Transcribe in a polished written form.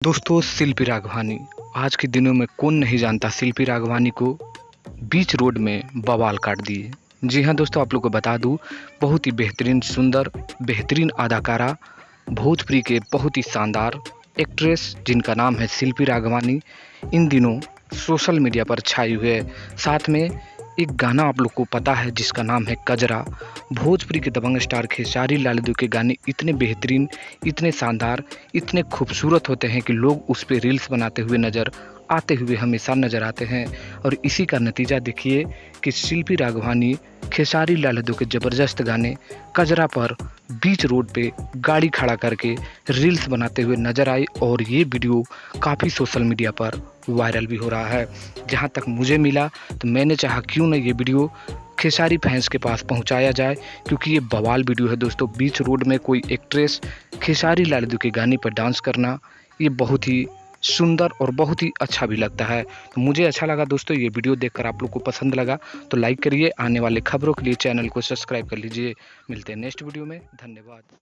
दोस्तों, शिल्पी राघवानी आज के दिनों में कौन नहीं जानता शिल्पी राघवानी को। बीच रोड में बवाल काट दिए। जी हाँ दोस्तों, आप लोग को बता दूं, बहुत ही बेहतरीन सुंदर बेहतरीन अदाकारा, भोजपुरी के बहुत ही शानदार एक्ट्रेस जिनका नाम है शिल्पी राघवानी, इन दिनों सोशल मीडिया पर छाई हुई है। साथ में एक गाना आप लोग को पता है जिसका नाम है कजरा। भोजपुरी के दबंग स्टार खेसारी लाल यादव के गाने इतने बेहतरीन, इतने शानदार, इतने खूबसूरत होते हैं कि लोग उस पे रील्स बनाते हुए नज़र आते हुए हमेशा नज़र आते हैं। और इसी का नतीजा देखिए कि शिल्पी राघवानी खेसारी लाल यादव के ज़बरदस्त गाने कजरा पर बीच रोड पे गाड़ी खड़ा करके रील्स बनाते हुए नज़र आई, और ये वीडियो काफ़ी सोशल मीडिया पर वायरल भी हो रहा है। जहाँ तक मुझे मिला तो मैंने चाहा क्यों ना ये वीडियो खेसारी फैंस के पास पहुंचाया जाए, क्योंकि ये बवाल वीडियो है दोस्तों। बीच रोड में कोई एक्ट्रेस खेसारी लाल यादव के गाने पर डांस करना, ये बहुत ही सुंदर और बहुत ही अच्छा भी लगता है। तो मुझे अच्छा लगा दोस्तों, ये वीडियो देखकर आप लोग को पसंद लगा तो लाइक करिए। आने वाले खबरों के लिए चैनल को सब्सक्राइब कर लीजिए। मिलते हैं नेक्स्ट वीडियो में। धन्यवाद।